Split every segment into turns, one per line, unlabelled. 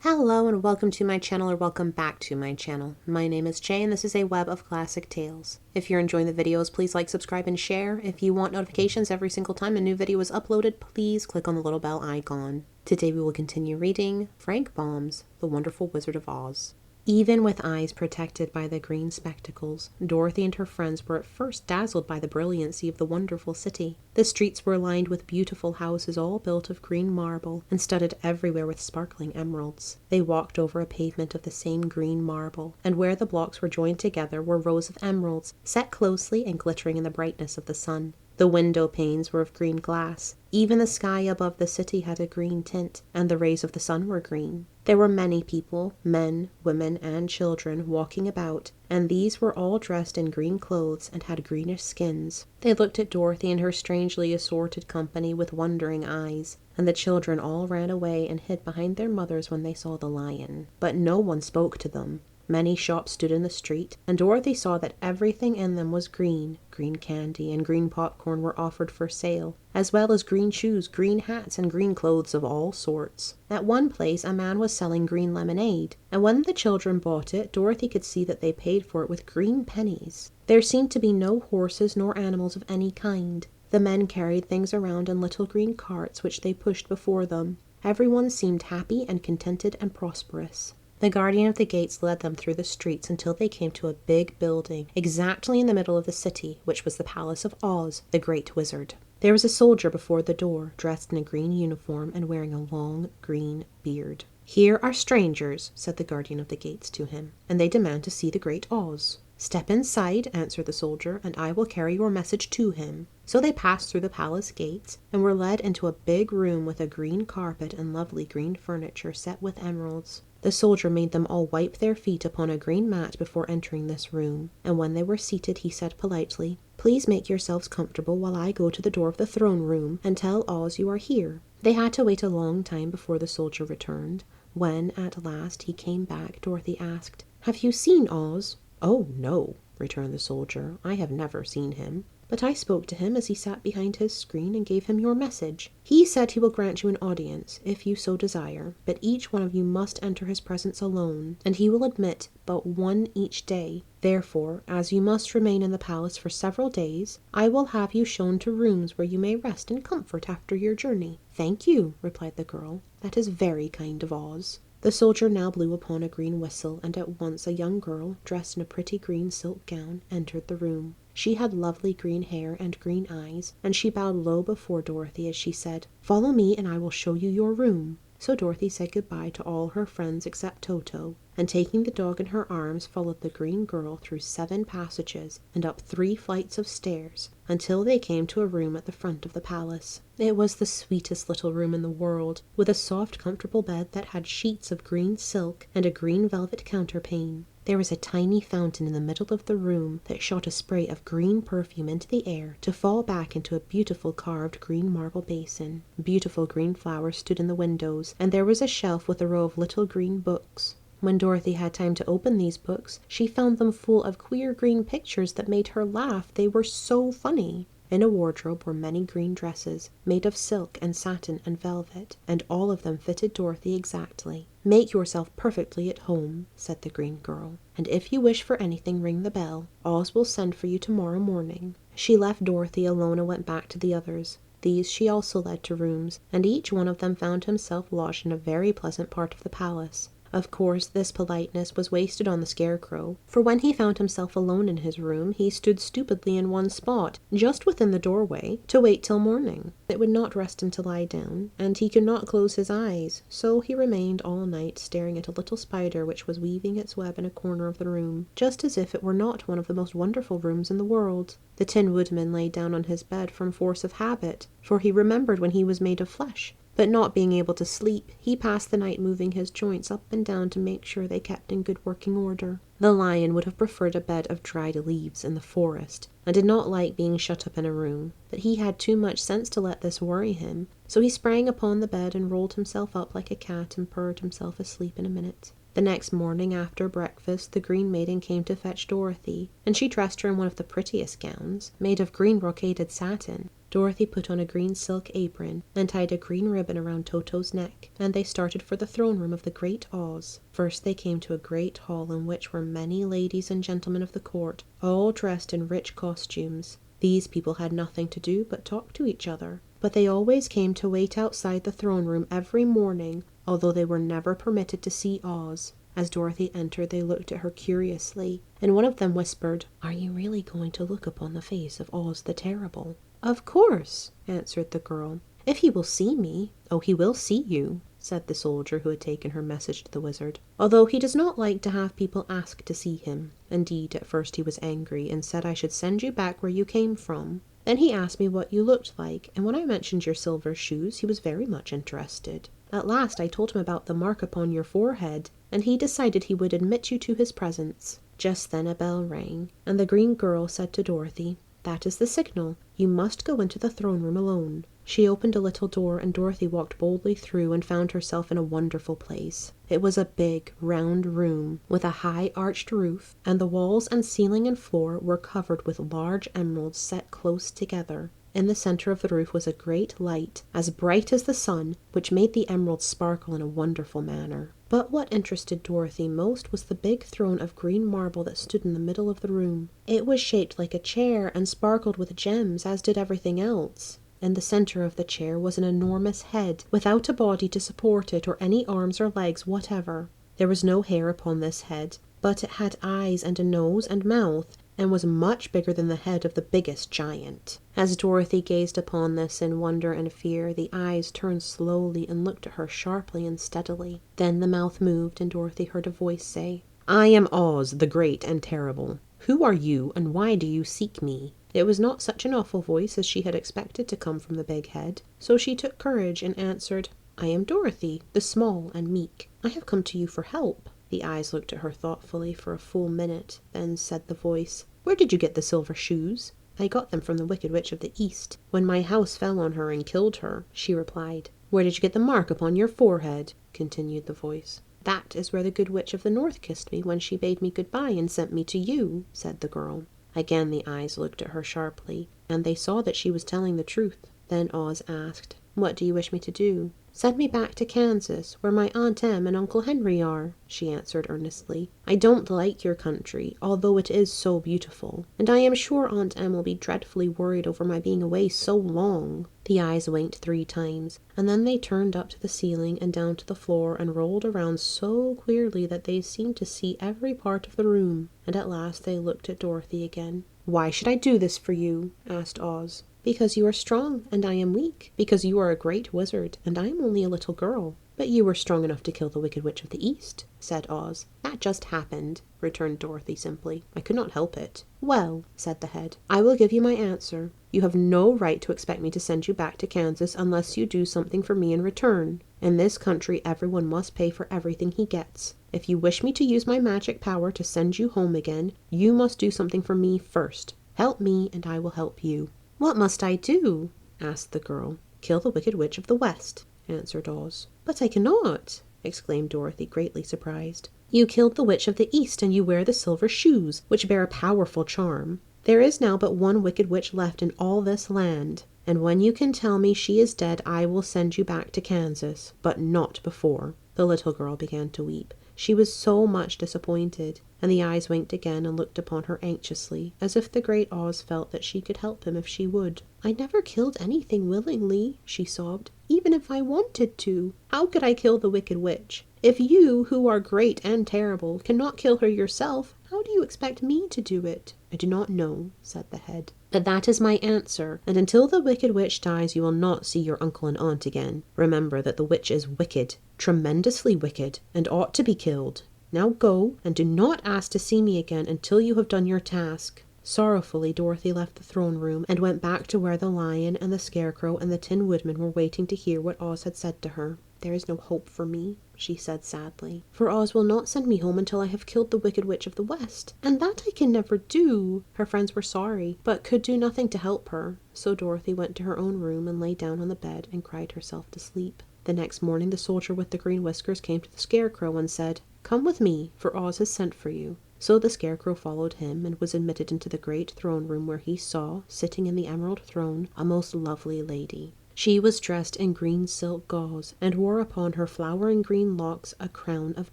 Hello and welcome to my channel, or welcome back to my channel. My name is Jay and this is a web of classic tales. If you're enjoying the videos, please like, subscribe, and share. If you want notifications every single time a new video is uploaded, please click on the little bell icon. Today we will continue reading Frank Baum's The Wonderful Wizard of Oz. Even with eyes protected by the green spectacles, Dorothy and her friends were at first dazzled by the brilliancy of the wonderful city. The streets were lined with beautiful houses all built of green marble and studded everywhere with sparkling emeralds. They walked over a pavement of the same green marble, and where the blocks were joined together were rows of emeralds, set closely and glittering in the brightness of the sun. The window panes were of green glass. Even the sky above the city had a green tint, and the rays of the sun were green. There were many people, men, women, and children, walking about, and these were all dressed in green clothes and had greenish skins. They looked at Dorothy and her strangely assorted company with wondering eyes, and the children all ran away and hid behind their mothers when they saw the lion. But no one spoke to them. Many shops stood in the street, and Dorothy saw that everything in them was green. Green candy and green popcorn were offered for sale, as well as green shoes, green hats, and green clothes of all sorts. At one place a man was selling green lemonade, and when the children bought it, Dorothy could see that they paid for it with green pennies. There seemed to be no horses nor animals of any kind. The men carried things around in little green carts which they pushed before them. Everyone seemed happy and contented and prosperous. The guardian of the gates led them through the streets until they came to a big building exactly in the middle of the city, which was the palace of Oz, the great wizard. There was a soldier before the door, dressed in a green uniform and wearing a long green beard. "Here are strangers," said the guardian of the gates to him, "and they demand to see the great Oz." "Step inside," answered the soldier, "and I will carry your message to him." So they passed through the palace gates and were led into a big room with a green carpet and lovely green furniture set with emeralds. The soldier made them all wipe their feet upon a green mat before entering this room, and when they were seated he said politely, "Please make yourselves comfortable while I go to the door of the throne room and tell Oz you are here." They had to wait a long time before the soldier returned. When, at last, he came back, Dorothy asked, "Have you seen Oz?" "Oh, no," returned the soldier, "I have never seen him. But I spoke to him as he sat behind his screen and gave him your message. He said he will grant you an audience, if you so desire, but each one of you must enter his presence alone, and he will admit but one each day. Therefore, as you must remain in the palace for several days, I will have you shown to rooms where you may rest in comfort after your journey." "Thank you," replied the girl. "That is very kind of Oz." The soldier now blew upon a green whistle, and at once a young girl, dressed in a pretty green silk gown, entered the room. She had lovely green hair and green eyes, and she bowed low before Dorothy as she said, "Follow me and I will show you your room." So Dorothy said goodbye to all her friends except Toto, and taking the dog in her arms followed the green girl through 7 passages and up 3 flights of stairs until they came to a room at the front of the palace. It was the sweetest little room in the world, with a soft comfortable bed that had sheets of green silk and a green velvet counterpane. There was a tiny fountain in the middle of the room that shot a spray of green perfume into the air to fall back into a beautiful carved green marble basin. Beautiful green flowers stood in the windows, and there was a shelf with a row of little green books. When Dorothy had time to open these books, she found them full of queer green pictures that made her laugh. They were so funny. In a wardrobe were many green dresses, made of silk and satin and velvet, and all of them fitted Dorothy exactly. "Make yourself perfectly at home," said the green girl, "and if you wish for anything, ring the bell. Oz will send for you tomorrow morning." She left Dorothy alone and went back to the others. These she also led to rooms, and each one of them found himself lodged in a very pleasant part of the palace. Of course, this politeness was wasted on the Scarecrow, for when he found himself alone in his room, he stood stupidly in one spot, just within the doorway, to wait till morning. It would not rest him to lie down, and he could not close his eyes, so he remained all night staring at a little spider which was weaving its web in a corner of the room, just as if it were not one of the most wonderful rooms in the world. The Tin Woodman lay down on his bed from force of habit, for he remembered when he was made of flesh. But not being able to sleep, he passed the night moving his joints up and down to make sure they kept in good working order. The lion would have preferred a bed of dried leaves in the forest, and did not like being shut up in a room, but he had too much sense to let this worry him, so he sprang upon the bed and rolled himself up like a cat and purred himself asleep in a minute. The next morning after breakfast, the Green Maiden came to fetch Dorothy, and she dressed her in one of the prettiest gowns, made of green brocaded satin. Dorothy put on a green silk apron and tied a green ribbon around Toto's neck, and they started for the throne room of the Great Oz. First they came to a great hall in which were many ladies and gentlemen of the court, all dressed in rich costumes. These people had nothing to do but talk to each other, but they always came to wait outside the throne room every morning, although they were never permitted to see Oz. As Dorothy entered, they looked at her curiously, and one of them whispered, "Are you really going to look upon the face of Oz the Terrible?" "Of course," answered the girl, "if he will see me." "Oh, he will see you," said the soldier who had taken her message to the wizard, "although he does not like to have people ask to see him. Indeed, at first he was angry and said I should send you back where you came from. Then he asked me what you looked like, and when I mentioned your silver shoes, he was very much interested. At last I told him about the mark upon your forehead, and he decided he would admit you to his presence." Just then a bell rang, and the green girl said to Dorothy, "That is the signal. You must go into the throne room alone." She opened a little door, and Dorothy walked boldly through and found herself in a wonderful place. It was a big, round room with a high arched roof, and the walls and ceiling and floor were covered with large emeralds set close together. In the center of the roof was a great light, as bright as the sun, which made the emeralds sparkle in a wonderful manner. But what interested Dorothy most was the big throne of green marble that stood in the middle of the room. It was shaped like a chair and sparkled with gems, as did everything else. In the center of the chair was an enormous head, without a body to support it or any arms or legs whatever. There was no hair upon this head, but it had eyes and a nose and mouth, and was much bigger than the head of the biggest giant. As Dorothy gazed upon this in wonder and fear, the eyes turned slowly and looked at her sharply and steadily. Then the mouth moved, and Dorothy heard a voice say, "I am Oz, the Great and Terrible. Who are you, and why do you seek me?" It was not such an awful voice as she had expected to come from the big head, so she took courage and answered, "I am Dorothy, the small and meek. I have come to you for help." The eyes looked at her thoughtfully for a full minute, then said the voice, "Where did you get the silver shoes?" "I got them from the Wicked Witch of the East, when my house fell on her and killed her," she replied. "Where did you get the mark upon your forehead?" continued the voice. "That is where the Good Witch of the North kissed me when she bade me goodbye and sent me to you," said the girl. Again the eyes looked at her sharply, and they saw that she was telling the truth. Then Oz asked, "What do you wish me to do?" "Send me back to Kansas, where my Aunt Em and Uncle Henry are," she answered earnestly. "I don't like your country, although it is so beautiful, and I am sure Aunt Em will be dreadfully worried over my being away so long." The eyes winked 3 times, and then they turned up to the ceiling and down to the floor and rolled around so queerly that they seemed to see every part of the room, and at last they looked at Dorothy again. "Why should I do this for you?" asked Oz. "Because you are strong and I am weak. Because you are a great wizard and I am only a little girl." "But you were strong enough to kill the Wicked Witch of the East," said Oz. "That just happened," returned Dorothy simply. "I could not help it." "Well," said the head, "I will give you my answer. You have no right to expect me to send you back to Kansas unless you do something for me in return. In this country, everyone must pay for everything he gets. If you wish me to use my magic power to send you home again, you must do something for me first. Help me and I will help you." "What must I do?" asked the girl. "Kill the Wicked Witch of the West," answered Oz. "But I cannot," exclaimed Dorothy, greatly surprised. "You killed the Witch of the East, and you wear the silver shoes, which bear a powerful charm. There is now but one Wicked Witch left in all this land, and when you can tell me she is dead, I will send you back to Kansas, but not before." The little girl began to weep. She was so much disappointed, and the eyes winked again and looked upon her anxiously, as if the great Oz felt that she could help him if she would. "I never killed anything willingly," she sobbed, "even if I wanted to. How could I kill the Wicked Witch? If you, who are great and terrible, cannot kill her yourself, how do you expect me to do it?" "I do not know," said the head. "But that is my answer, and until the Wicked Witch dies you will not see your uncle and aunt again. Remember that the witch is wicked, tremendously wicked, and ought to be killed. Now go, and do not ask to see me again until you have done your task." Sorrowfully, Dorothy left the throne room and went back to where the lion and the scarecrow and the Tin Woodman were waiting to hear what Oz had said to her. "There is no hope for me," she said sadly, "for Oz will not send me home until I have killed the Wicked Witch of the West, and that I can never do." Her friends were sorry, but could do nothing to help her, so Dorothy went to her own room and lay down on the bed and cried herself to sleep. The next morning the soldier with the green whiskers came to the scarecrow and said, "Come with me, for Oz has sent for you." So the Scarecrow followed him and was admitted into the great throne room, where he saw, sitting in the emerald throne, a most lovely lady. She was dressed in green silk gauze, and wore upon her flowering green locks a crown of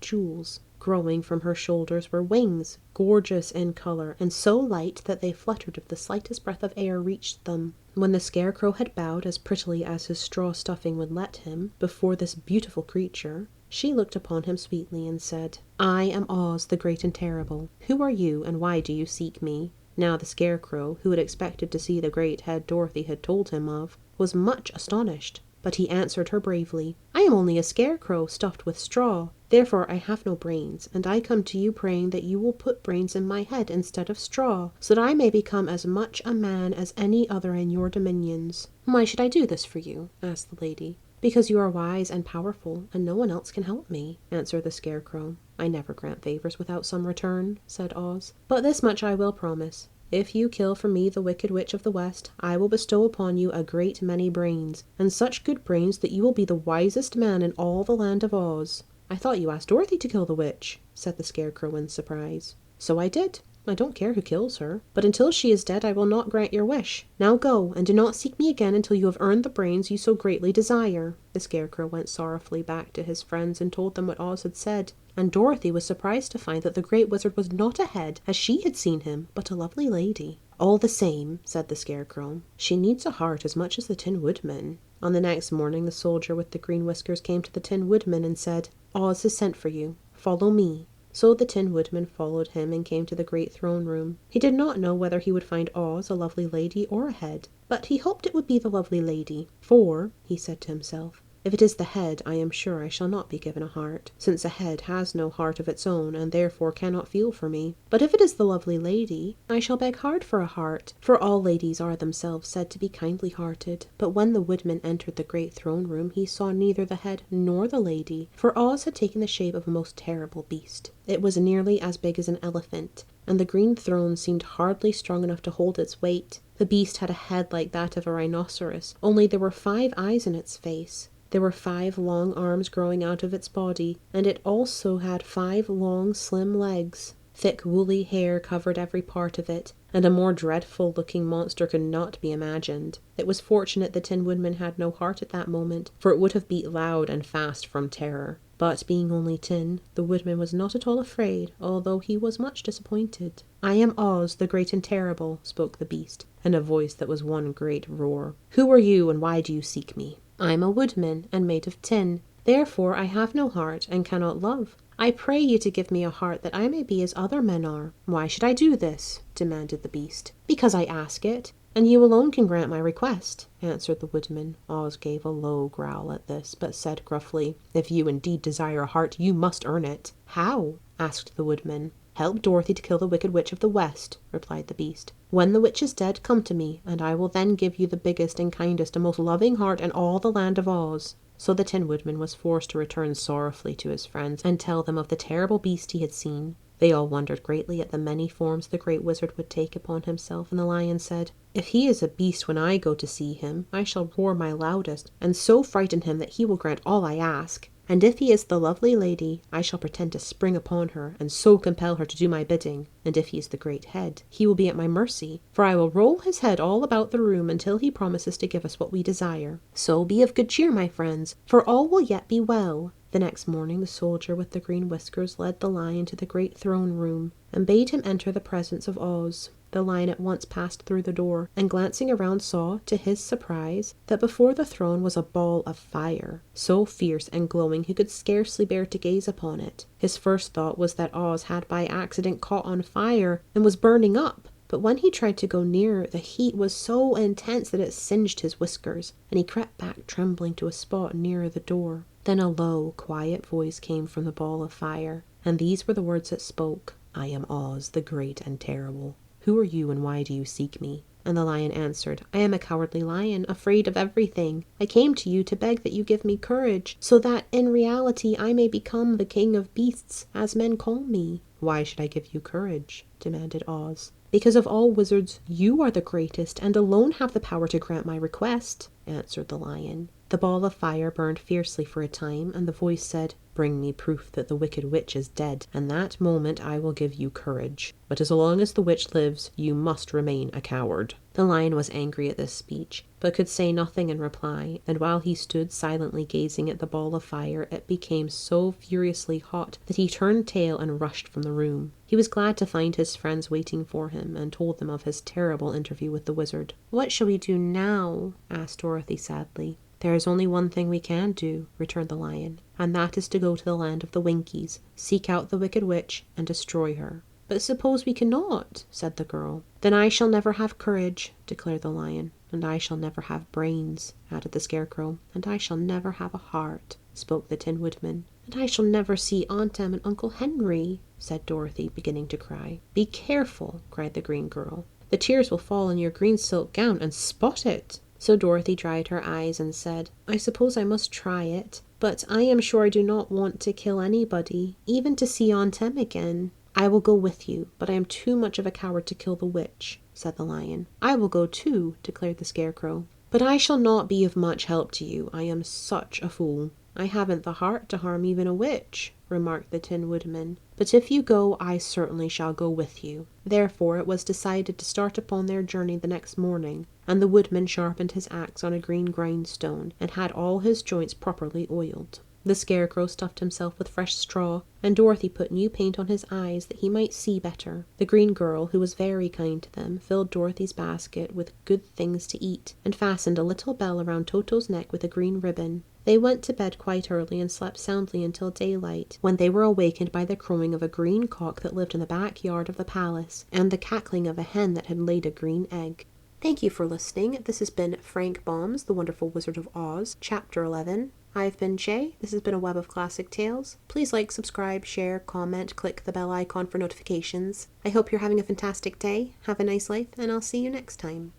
jewels. Growing from her shoulders were wings, gorgeous in colour, and so light that they fluttered if the slightest breath of air reached them. When the Scarecrow had bowed as prettily as his straw stuffing would let him, before this beautiful creature, she looked upon him sweetly and said, "I am Oz, the Great and Terrible. Who are you, and why do you seek me?" Now the Scarecrow, who had expected to see the great head Dorothy had told him of, was much astonished, but he answered her bravely, "I am only a scarecrow stuffed with straw. Therefore I have no brains, and I come to you praying that you will put brains in my head instead of straw, so that I may become as much a man as any other in your dominions." "Why should I do this for you?" asked the lady. "Because you are wise and powerful, and no one else can help me," answered the Scarecrow. "I never grant favors without some return," said Oz. "But this much I will promise. If you kill for me the Wicked Witch of the West, I will bestow upon you a great many brains, and such good brains that you will be the wisest man in all the land of Oz." "I thought you asked Dorothy to kill the witch," said the Scarecrow in surprise. "So I did. I don't care who kills her. But until she is dead, I will not grant your wish. Now go, and do not seek me again until you have earned the brains you so greatly desire." The Scarecrow went sorrowfully back to his friends and told them what Oz had said, and Dorothy was surprised to find that the Great Wizard was not a head, as she had seen him, but a lovely lady. "All the same," said the Scarecrow, "she needs a heart as much as the Tin Woodman." On the next morning the soldier with the green whiskers came to the Tin Woodman and said, "Oz has sent for you. Follow me." So the Tin Woodman followed him and came to the great throne room. He did not know whether he would find Oz a lovely lady or a head, but he hoped it would be the lovely lady, "For," he said to himself, "if it is the head, I am sure I shall not be given a heart, since a head has no heart of its own and therefore cannot feel for me. But if it is the lovely lady, I shall beg hard for a heart, for all ladies are themselves said to be kindly-hearted." But when the Woodman entered the great throne room, he saw neither the head nor the lady, for Oz had taken the shape of a most terrible beast. It was nearly as big as an elephant, and the green throne seemed hardly strong enough to hold its weight. The beast had a head like that of a rhinoceros, only there were 5 eyes in its face. There were 5 long arms growing out of its body, and it also had 5 long, slim legs. Thick woolly hair covered every part of it, and a more dreadful-looking monster could not be imagined. It was fortunate the Tin Woodman had no heart at that moment, for it would have beat loud and fast from terror. But being only tin, the Woodman was not at all afraid, although he was much disappointed. "I am Oz, the Great and Terrible," spoke the beast, in a voice that was one great roar. "Who are you, and why do you seek me?" "I am a woodman, and made of tin. Therefore I have no heart, and cannot love. I pray you to give me a heart, that I may be as other men are." "Why should I do this?" demanded the beast. "Because I ask it, and you alone can grant my request," answered the Woodman. Oz gave a low growl at this, but said gruffly, "If you indeed desire a heart, you must earn it." "How?" asked the Woodman. "Help Dorothy to kill the Wicked Witch of the West," replied the beast. "When the witch is dead, come to me, and I will then give you the biggest and kindest and most loving heart in all the land of Oz." So the Tin Woodman was forced to return sorrowfully to his friends and tell them of the terrible beast he had seen. They all wondered greatly at the many forms the Great Wizard would take upon himself, and the Lion said, "If he is a beast when I go to see him, I shall roar my loudest, and so frighten him that he will grant all I ask. And if he is the lovely lady, I shall pretend to spring upon her, and so compel her to do my bidding. And if he is the great head, he will be at my mercy, for I will roll his head all about the room until he promises to give us what we desire. So be of good cheer, my friends, for all will yet be well." The next morning the soldier with the green whiskers led the Lion to the great throne room, and bade him enter the presence of Oz. The Lion at once passed through the door, and glancing around saw, to his surprise, that before the throne was a ball of fire, so fierce and glowing he could scarcely bear to gaze upon it. His first thought was that Oz had by accident caught on fire and was burning up, but when he tried to go nearer, the heat was so intense that it singed his whiskers, and he crept back trembling to a spot nearer the door. Then a low, quiet voice came from the ball of fire, and these were the words it spoke. "I am Oz, the Great and Terrible. Who are you, and why do you seek me?" And the Lion answered, "I am a cowardly lion, afraid of everything. I came to you to beg that you give me courage, so that in reality I may become the king of beasts, as men call me." "Why should I give you courage?" demanded Oz. "Because of all wizards, you are the greatest, and alone have the power to grant my request," answered the Lion. The ball of fire burned fiercely for a time, and the voice said, Bring me proof that the wicked witch is dead, and that moment I will give you courage. But as long as the witch lives, you must remain a coward." The lion was angry at this speech, but could say nothing in reply, and while he stood silently gazing at the ball of fire, it became so furiously hot that he turned tail and rushed from the room. He was glad to find his friends waiting for him, and told them of his terrible interview with the wizard. "What shall we do now?" asked Dorothy sadly. "There is only one thing we can do," returned the lion, "and that is to go to the land of the Winkies, seek out the wicked witch, and destroy her." "But suppose we cannot?" said the girl. "Then I shall never have courage," declared the lion. "And I shall never have brains," added the Scarecrow. "And I shall never have a heart," spoke the Tin Woodman. "And I shall never see Aunt Em and Uncle Henry," said Dorothy, beginning to cry. "Be careful," cried the green girl. "The tears will fall on your green silk gown and spot it." So Dorothy dried her eyes and said, "I suppose I must try it, but I am sure I do not want to kill anybody, even to see Aunt Em again." "I will go with you, but I am too much of a coward to kill the witch," said the lion. "I will go too," declared the Scarecrow. "But I shall not be of much help to you. I am such a fool." "I haven't the heart to harm even a witch," remarked the Tin Woodman. "But if you go, I certainly shall go with you." Therefore it was decided to start upon their journey the next morning, and the Woodman sharpened his axe on a green grindstone, and had all his joints properly oiled. The Scarecrow stuffed himself with fresh straw, and Dorothy put new paint on his eyes that he might see better. The green girl, who was very kind to them, filled Dorothy's basket with good things to eat, and fastened a little bell around Toto's neck with a green ribbon. They went to bed quite early and slept soundly until daylight, when they were awakened by the crowing of a green cock that lived in the backyard of the palace, and the cackling of a hen that had laid a green egg. Thank you for listening. This has been Frank Baum's The Wonderful Wizard of Oz, Chapter 11. I've been Jay. This has been a Web of Classic Tales. Please like, subscribe, share, comment, click the bell icon for notifications. I hope you're having a fantastic day. Have a nice life, and I'll see you next time.